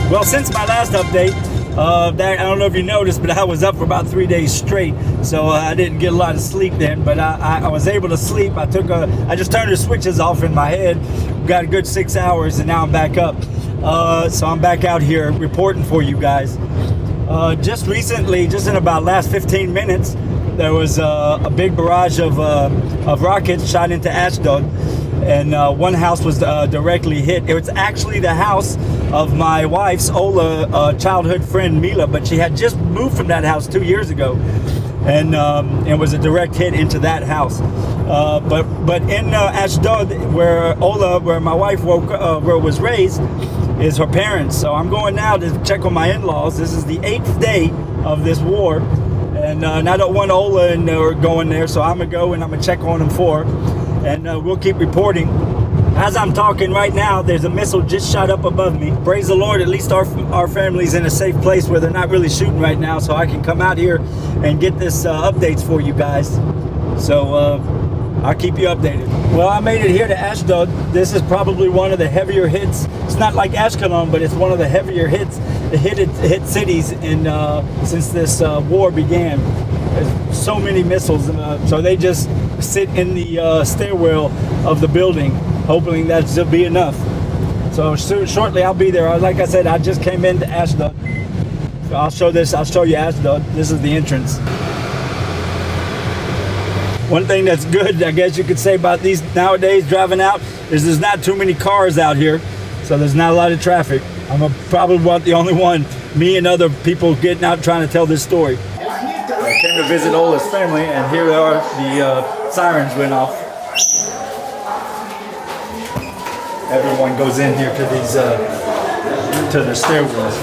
Well, since my last update, I don't know if you noticed, but I was up for about 3 days straight, so I didn't get a lot of sleep then. But I was able to sleep. I just turned the switches off in my head, got a good 6 hours, and now I'm back up. So I'm back out here reporting for you guys. Just recently, just in about last 15 minutes, there was a big barrage of rockets shot into Ashdod, and one house was directly hit. It was actually the house of my wife's Ola childhood friend Mila, but she had just moved from that house 2 years ago, and it was a direct hit into that house. But in Ashdod, where my wife was raised, is her parents. So I'm going now to check on my in-laws. This is the 8th day of this war, and I don't want Ola and going there, so I'm gonna go and I'm gonna check on them for her, and we'll keep reporting. As I'm talking right now, there's a missile just shot up above me. Praise the Lord, at least our family's in a safe place where they're not really shooting right now, so I can come out here and get this updates for you guys. So I'll keep you updated. Well, I made it here to Ashdod. This is probably one of the heavier hits. It's not like Ashkelon, but it's one of the heavier hit cities since this war began. There's so many missiles, so they just sit in the stairwell of the building, hoping that should be enough. So shortly I'll be there. Like I said, I just came into Ashdod. I'll show you Ashdod. This is the entrance. One thing that's good, I guess you could say, about these nowadays driving out is there's not too many cars out here, so there's not a lot of traffic. I'm probably the only one, me and other people getting out trying to tell this story. I came to visit Ola's family, and here they are. The sirens went off. Everyone goes in here to these to their stairwells.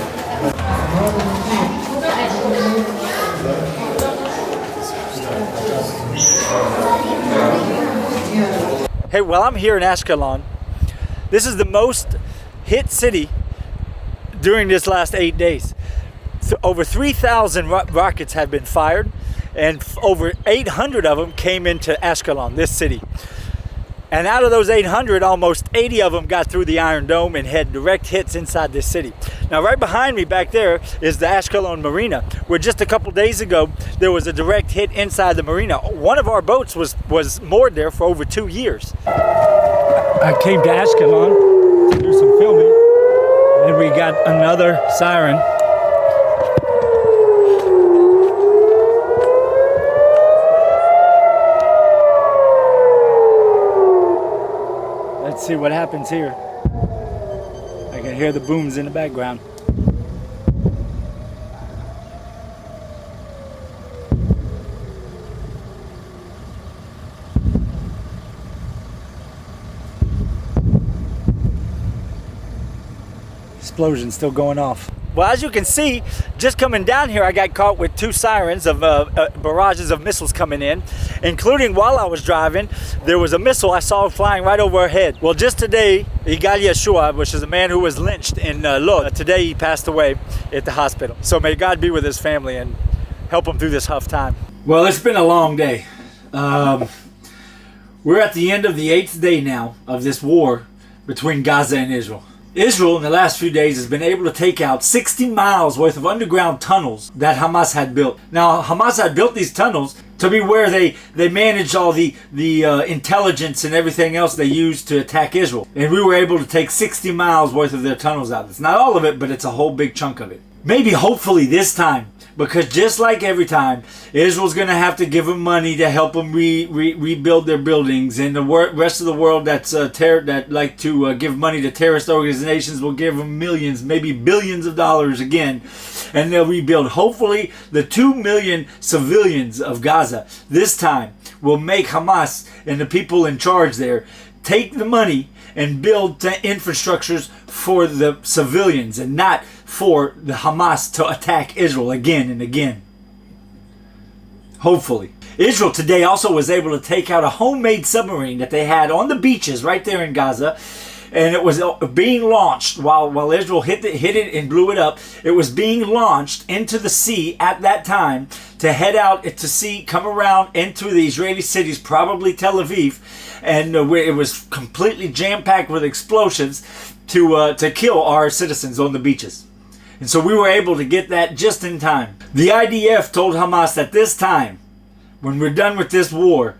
Hey, well, I'm here in Ashkelon. This is the most hit city during this last 8 days. Over 3,000 rockets have been fired, and over 800 of them came into Ashkelon, this city. And out of those 800, almost 80 of them got through the Iron Dome and had direct hits inside this city. Now, right behind me back there is the Ashkelon Marina, where just a couple days ago, there was a direct hit inside the marina. One of our boats was moored there for over 2 years. I came to Ashkelon to do some filming, and we got another siren. Let's see what happens here. I can hear the booms in the background. Explosion still going off. Well, as you can see, just coming down here, I got caught with 2 sirens of barrages of missiles coming in, including while I was driving, there was a missile I saw flying right over our head. Well, just today, Yigal Yeshua, which is a man who was lynched in Lod, today he passed away at the hospital. So may God be with his family and help him through this tough time. Well, it's been a long day. We're at the end of the 8th day now of this war between Gaza and Israel. Israel in the last few days has been able to take out 60 miles worth of underground tunnels that Hamas had built. Now, Hamas had built these tunnels to be where they managed all the intelligence and everything else they used to attack Israel. And we were able to take 60 miles worth of their tunnels out. It's not all of it, but it's a whole big chunk of it. Maybe, hopefully this time, because just like every time, Israel's going to have to give them money to help them rebuild their buildings, and the rest of the world that like to give money to terrorist organizations will give them millions, maybe billions of dollars again, and they'll rebuild. Hopefully, the 2 million civilians of Gaza this time will make Hamas and the people in charge there take the money and build infrastructures for the civilians and not for the Hamas to attack Israel again and again. Hopefully. Israel today also was able to take out a homemade submarine that they had on the beaches right there in Gaza, and it was being launched while Israel hit it and blew it up. It was being launched into the sea at that time to head out to sea, come around into the Israeli cities, probably Tel Aviv, and it was completely jam-packed with explosives to kill our citizens on the beaches. And so we were able to get that just in time. The IDF told Hamas that this time, when we're done with this war,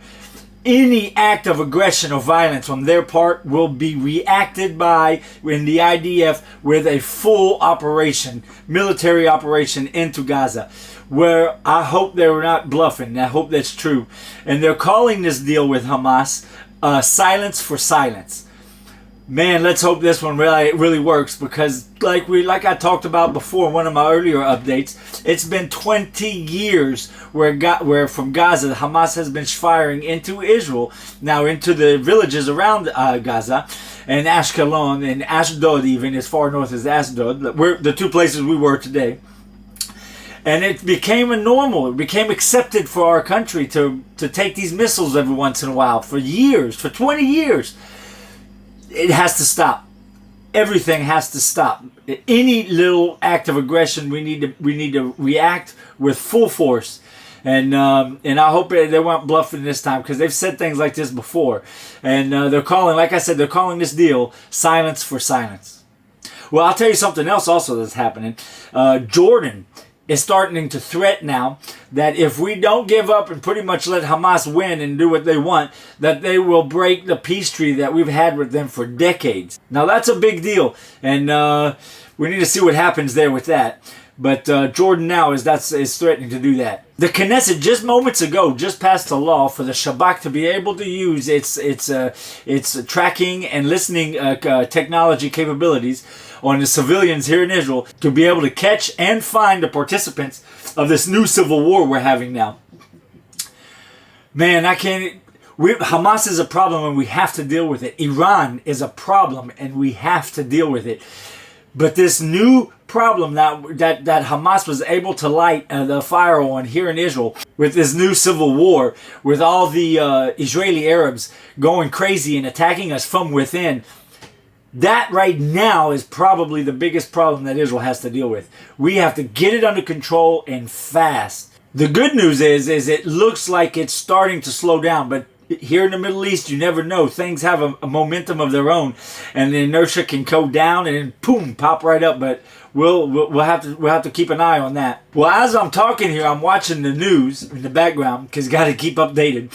any act of aggression or violence on their part will be reacted by in the IDF with a full operation, military operation into Gaza, where I hope they're not bluffing. I hope that's true. And they're calling this deal with Hamas silence for silence. Man, let's hope this one really works, because like I talked about before in one of my earlier updates, it's been 20 years where from Gaza Hamas has been firing into Israel, now into the villages around Gaza, and Ashkelon and Ashdod, even as far north as Ashdod, where the two places we were today. And it became it became accepted for our country to take these missiles every once in a while for years, for 20 years. It has to stop. Everything has to stop. Any little act of aggression, we need to react with full force. And I hope they weren't bluffing this time, because they've said things like this before. And they're calling, like I said, they're calling this deal silence for silence. Well, I'll tell you something else also that's happening. Jordan is starting to threaten now that if we don't give up and pretty much let Hamas win and do what they want, that they will break the peace treaty that we've had with them for decades. Now that's a big deal, and we need to see what happens there with that. But Jordan now is threatening to do that. The Knesset just moments ago just passed a law for the Shabak to be able to use its tracking and listening technology capabilities on the civilians here in Israel to be able to catch and find the participants of this new civil war we're having now. Man, Hamas is a problem and we have to deal with it. Iran is a problem and we have to deal with it. But this new problem that Hamas was able to light the fire on here in Israel with this new civil war, with all the Israeli Arabs going crazy and attacking us from within, that right now is probably the biggest problem that Israel has to deal with. We have to get it under control and fast. The good news is it looks like it's starting to slow down, but here in the Middle East, you never know. Things have a momentum of their own, and the inertia can go down and then boom, pop right up. But we'll have to keep an eye on that. Well, as I'm talking here, I'm watching the news in the background because got to keep updated.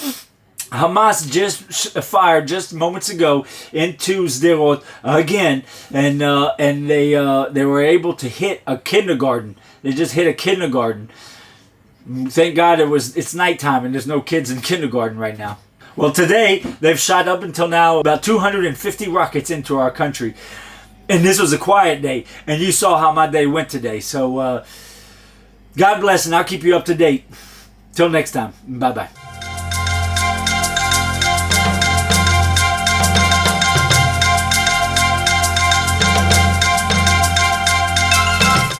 Hamas just fired just moments ago into Sderot again, and they were able to hit a kindergarten. They just hit a kindergarten. Thank God it's nighttime and there's no kids in kindergarten right now. Well, today they've shot up until now about 250 rockets into our country, and this was a quiet day. And you saw how my day went today. So God bless, and I'll keep you up to date. Till next time, bye bye.